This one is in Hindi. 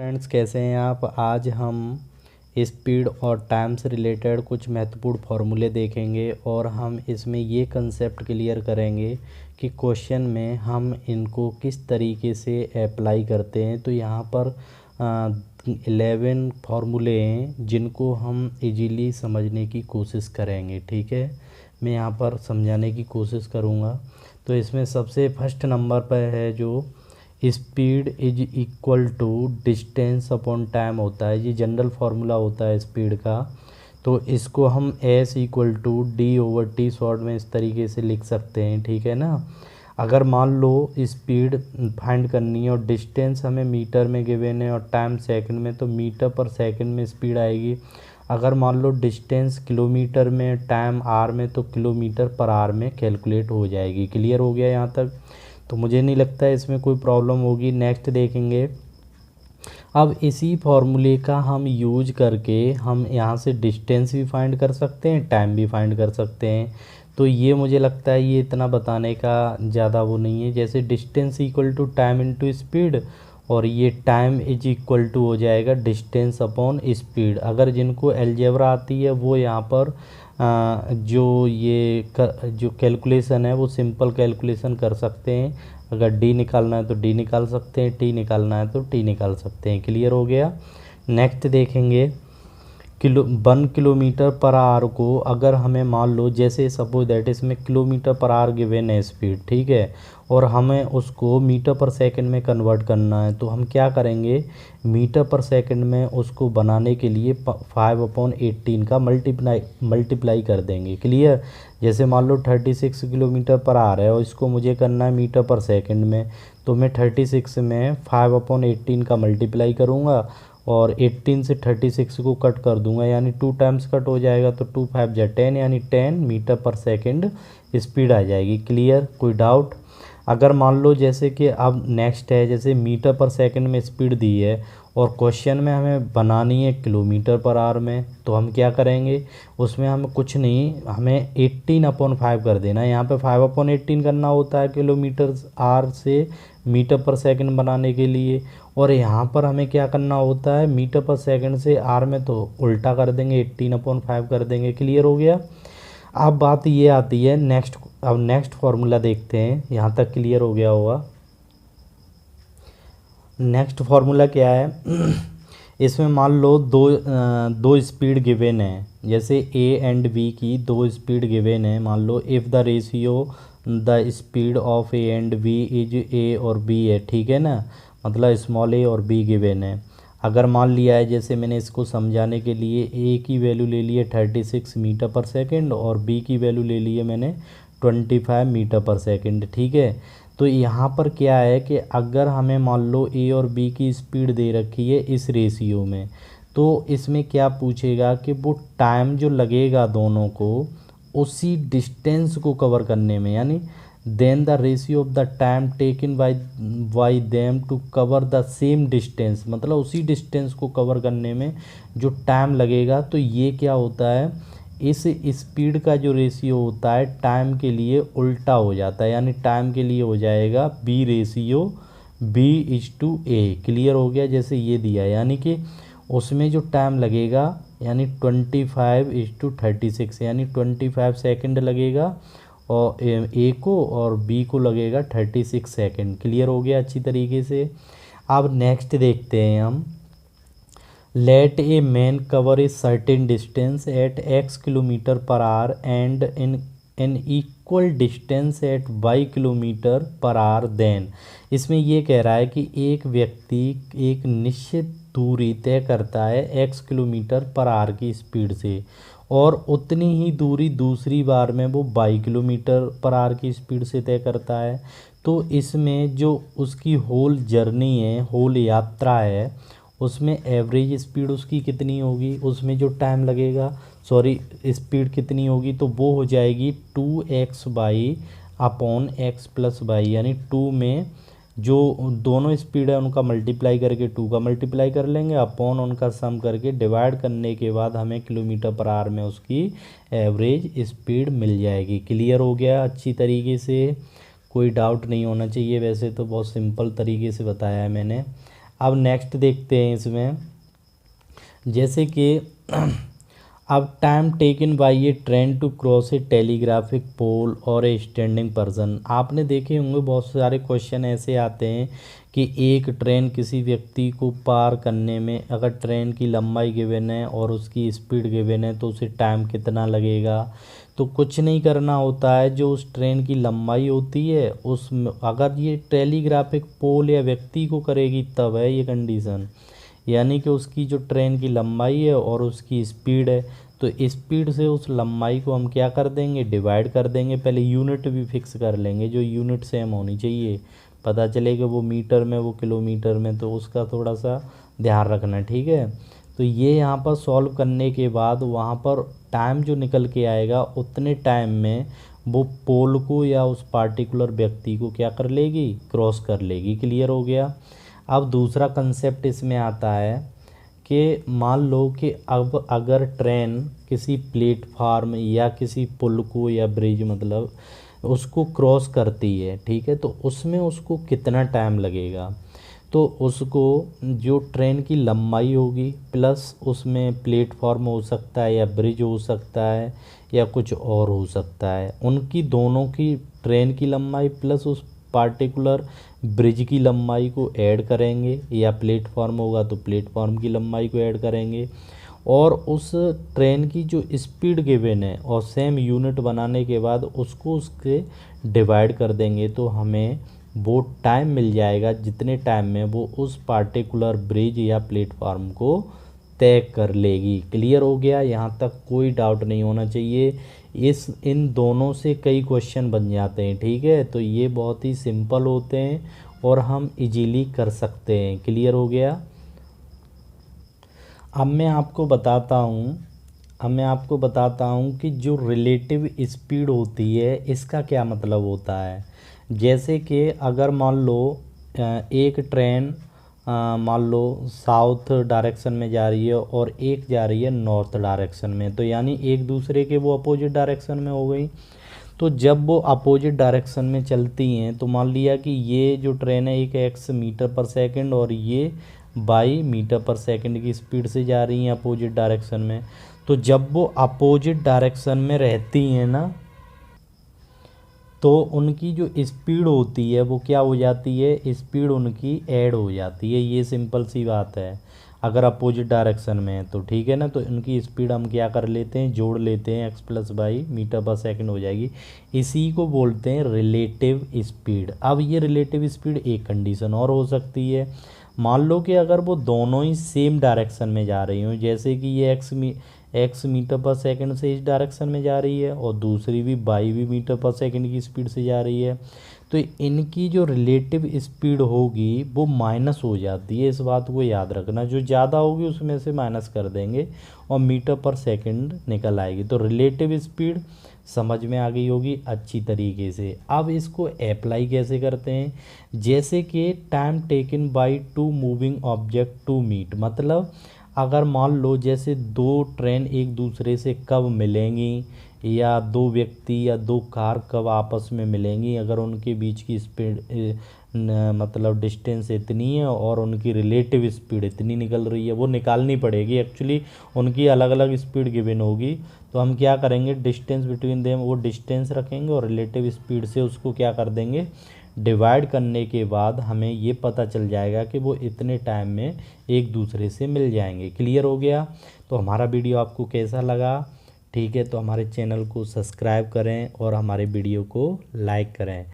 फ्रेंड्स, कैसे हैं आप। आज हम स्पीड और टाइम से रिलेटेड कुछ महत्वपूर्ण फार्मूले देखेंगे और हम इसमें ये कंसेप्ट क्लियर करेंगे कि क्वेश्चन में हम इनको किस तरीके से अप्लाई करते हैं। तो यहाँ पर 11 फार्मूले हैं जिनको हम इजीली समझने की कोशिश करेंगे। ठीक है, मैं यहाँ पर समझाने की कोशिश करूँगा। तो इसमें सबसे फर्स्ट नंबर पर है जो speed is equal to distance upon time होता है। ये जनरल फार्मूला होता है स्पीड का। तो इसको हम S equal to D over T short में इस तरीके से लिख सकते हैं। ठीक है ना। अगर मान लो स्पीड फाइंड करनी है और डिस्टेंस हमें मीटर में गिवन है और टाइम सेकंड में, तो मीटर पर सेकंड में स्पीड आएगी। अगर मान लो डिस्टेंस किलोमीटर में, टाइम आर में, तो किलोमीटर पर आर में कैलकुलेट हो जाएगी। क्लियर हो गया यहाँ तक। तो मुझे नहीं लगता है इसमें कोई प्रॉब्लम होगी। नेक्स्ट देखेंगे। अब इसी फॉर्मूले का हम यूज करके हम यहाँ से डिस्टेंस भी फाइंड कर सकते हैं, टाइम भी फाइंड कर सकते हैं। तो ये मुझे लगता है ये इतना बताने का ज़्यादा वो नहीं है। जैसे distance equal to time into speed, और ये टाइम इज इक्वल टू हो जाएगा डिस्टेंस अपॉन स्पीड। अगर जिनको अलजेब्रा आती है वो यहाँ पर जो कैलकुलेशन है वो सिंपल कैलकुलेशन कर सकते हैं। अगर डी निकालना है तो डी निकाल सकते हैं, टी निकालना है तो टी निकाल सकते हैं। क्लियर हो गया। नेक्स्ट देखेंगे। 1 किलोमीटर पर आवर को अगर हमें मान लो, जैसे सपोज दैट इसमें किलोमीटर पर आवर गिवन है स्पीड, ठीक है, और हमें उसको मीटर पर सेकंड में कन्वर्ट करना है, तो हम क्या करेंगे, मीटर पर सेकंड में उसको बनाने के लिए 5/18 का मल्टीप्लाई कर देंगे। क्लियर। जैसे मान लो 36 किलोमीटर पर आवर है और इसको मुझे करना है मीटर पर सेकंड में, तो मैं 36 में 5/18 का मल्टीप्लाई करूँगा और 18 से 36 को कट कर दूंगा, यानी 2 टाइम्स कट हो जाएगा, तो 2 5 जा 10, यानी 10 मीटर पर सेकंड स्पीड आ जाएगी। क्लियर। कोई डाउट। अगर मान लो जैसे कि अब नेक्स्ट है, जैसे मीटर पर सेकंड में स्पीड दी है और क्वेश्चन में हमें बनानी है किलोमीटर पर आवर में, तो हम क्या करेंगे, उसमें हमें कुछ नहीं, हमें 18/5 कर देना है। यहाँ पे 5/18 करना होता है किलोमीटर आर से मीटर पर सेकंड बनाने के लिए, और यहाँ पर हमें क्या करना होता है, मीटर पर सेकंड से आर में तो उल्टा कर देंगे, 18/5 कर देंगे। क्लियर हो गया। अब बात ये आती है नेक्स्ट। अब नेक्स्ट फार्मूला देखते हैं। यहाँ तक क्लियर हो गया होगा। नेक्स्ट फार्मूला क्या है इसमें मान लो दो स्पीड गिवन है, जैसे ए एंड बी की 2 स्पीड गिवन है। मान लो if the ratio the speed of A and B is A और बी है। ठीक है ना, मतलब स्मॉल ए और बी गिवन है। अगर मान लिया है, जैसे मैंने इसको समझाने के लिए ए की वैल्यू ले ली है 36 मीटर पर सेकंड और बी की वैल्यू ले ली है मैंने 25 मीटर पर सेकंड। ठीक है। तो यहाँ पर क्या है कि अगर हमें मान लो ए और बी की स्पीड दे रखी है इस रेशियो में, तो इसमें क्या पूछेगा कि वो टाइम जो लगेगा दोनों को उसी डिस्टेंस को कवर करने में, यानी then the ratio of the time taken by them to cover the same distance, मतलब उसी डिस्टेंस को कवर करने में जो टाइम लगेगा। तो ये क्या होता है, इस स्पीड का जो रेशियो होता है टाइम के लिए उल्टा हो जाता है, यानी टाइम के लिए हो जाएगा बी रेशियो B/A। क्लियर हो गया। जैसे ये दिया, यानी कि उसमें जो टाइम लगेगा यानी 25:36, यानी 25 सेकंड लगेगा और ए को, और बी को लगेगा 36 सेकंड। क्लियर हो गया अच्छी तरीके से। अब नेक्स्ट देखते हैं हम। Let a man cover a certain distance at x kilometre per hour and in equal distance at y kilometre per hour then. इसमें ये कह रहा है कि एक व्यक्ति एक निश्चित दूरी तय करता है x किलोमीटर पर आवर की स्पीड से, और उतनी ही दूरी दूसरी बार में वो 22 किलोमीटर पर आवर की स्पीड से तय करता है। तो इसमें जो उसकी होल जर्नी है, होल यात्रा है, उसमें एवरेज स्पीड उसकी कितनी होगी, उसमें जो टाइम लगेगा, सॉरी स्पीड कितनी होगी, तो वो हो जाएगी 2x/x + y, यानी 2 में जो दोनों स्पीड है उनका मल्टीप्लाई करके 2 का मल्टीप्लाई कर लेंगे, अपॉन उनका सम करके डिवाइड करने के बाद हमें किलोमीटर पर आवर में उसकी एवरेज स्पीड मिल जाएगी। क्लियर हो गया अच्छी तरीके से। कोई डाउट नहीं होना चाहिए। वैसे तो बहुत सिंपल तरीके से बताया है मैंने। अब नेक्स्ट देखते हैं इसमें, जैसे कि अब time taken by a train to cross a telegraphic pole और ए स्टैंडिंग पर्सन। आपने देखे होंगे बहुत सारे क्वेश्चन ऐसे आते हैं कि एक ट्रेन किसी व्यक्ति को पार करने में, अगर ट्रेन की लंबाई गिवन है और उसकी स्पीड गिवन है तो उसे टाइम कितना लगेगा। तो कुछ नहीं करना होता है, जो उस ट्रेन की लंबाई होती है उस, अगर ये टेलीग्राफिक पोल या व्यक्ति को करेगी तब है ये कंडीशन, यानी कि उसकी जो ट्रेन की लंबाई है और उसकी स्पीड है, तो स्पीड से उस लंबाई को हम क्या कर देंगे, डिवाइड कर देंगे। पहले यूनिट भी फिक्स कर लेंगे, जो यूनिट सेम होनी चाहिए, पता चलेगा वो मीटर में वो किलोमीटर में, तो उसका थोड़ा सा ध्यान रखना, ठीक है। तो ये यहाँ पर सॉल्व करने के बाद वहाँ पर टाइम जो निकल के आएगा उतने टाइम में वो पोल को या उस पार्टिकुलर व्यक्ति को क्या कर लेगी, क्रॉस कर लेगी। क्लियर हो गया। अब दूसरा कंसेप्ट इसमें आता है कि मान लो कि अब अगर ट्रेन किसी प्लेटफार्म या किसी पुल को या ब्रिज मतलब उसको क्रॉस करती है, ठीक है, तो उसमें उसको कितना टाइम लगेगा। तो उसको जो ट्रेन की लंबाई होगी प्लस उसमें प्लेटफॉर्म हो सकता है या ब्रिज हो सकता है या कुछ और हो सकता है, उनकी दोनों की ट्रेन की लंबाई प्लस उस पार्टिकुलर ब्रिज की लंबाई को ऐड करेंगे, या प्लेटफॉर्म होगा तो प्लेटफॉर्म की लंबाई को ऐड करेंगे, और उस ट्रेन की जो स्पीड गिवन है और सेम यूनिट बनाने के बाद उसको उसके डिवाइड कर देंगे, तो हमें वो टाइम मिल जाएगा जितने टाइम में वो उस पार्टिकुलर ब्रिज या प्लेटफॉर्म को तय कर लेगी। क्लियर हो गया, यहाँ तक कोई डाउट नहीं होना चाहिए। इन दोनों से कई क्वेश्चन बन जाते हैं, ठीक है, तो ये बहुत ही सिंपल होते हैं और हम इजीली कर सकते हैं। क्लियर हो गया। अब मैं आपको बताता हूँ कि जो रिलेटिव स्पीड होती है इसका क्या मतलब होता है। जैसे कि अगर मान लो एक ट्रेन मान लो साउथ डायरेक्शन में जा रही है और एक जा रही है नॉर्थ डायरेक्शन में, तो यानी एक दूसरे के वो अपोजिट डायरेक्शन में हो गई। तो जब वो अपोजिट डायरेक्शन में चलती हैं तो मान लिया कि ये जो ट्रेन है एक x मीटर पर सेकंड और ये y मीटर पर सेकंड की स्पीड से जा रही हैं अपोजिट डायरेक्शन में। तो जब वो अपोजिट डायरेक्शन में रहती हैं ना, तो उनकी जो स्पीड होती है वो क्या हो जाती है, स्पीड उनकी ऐड हो जाती है। ये सिंपल सी बात है, अगर अपोजिट डायरेक्शन में है तो, ठीक है ना, तो इनकी स्पीड हम क्या कर लेते हैं, जोड़ लेते हैं, x प्लस वाई मीटर पर सेकंड हो जाएगी। इसी को बोलते हैं रिलेटिव स्पीड। अब ये रिलेटिव स्पीड एक कंडीशन और हो सकती है, मान लो कि अगर वो दोनों ही सेम डायरेक्शन में जा रही हों, जैसे कि ये x मीटर पर सेकंड से इस डायरेक्शन में जा रही है और दूसरी भी y भी मीटर पर सेकंड की स्पीड से जा रही है, तो इनकी जो रिलेटिव स्पीड होगी वो माइनस हो जाती है। इस बात को याद रखना, जो ज़्यादा होगी उसमें से माइनस कर देंगे और मीटर पर सेकंड निकल आएगी। तो रिलेटिव स्पीड समझ में आ गई होगी अच्छी तरीके से। अब इसको अप्लाई कैसे करते हैं, जैसे कि time taken by two moving object to meet, मतलब अगर मान लो जैसे दो ट्रेन एक दूसरे से कब मिलेंगी या दो व्यक्ति या दो कार कब आपस में मिलेंगी, अगर उनके बीच की स्पीड मतलब डिस्टेंस इतनी है और उनकी रिलेटिव स्पीड इतनी निकल रही है, वो निकालनी पड़ेगी। एक्चुअली उनकी अलग अलग स्पीड गिवन होगी, तो हम क्या करेंगे, डिस्टेंस बिटवीन देम वो डिस्टेंस रखेंगे और रिलेटिव स्पीड से उसको क्या कर देंगे, डिवाइड करने के बाद हमें ये पता चल जाएगा कि वो इतने टाइम में एक दूसरे से मिल जाएंगे। क्लियर हो गया। तो हमारा वीडियो आपको कैसा लगा, ठीक है, तो हमारे चैनल को सब्सक्राइब करें और हमारे वीडियो को लाइक करें।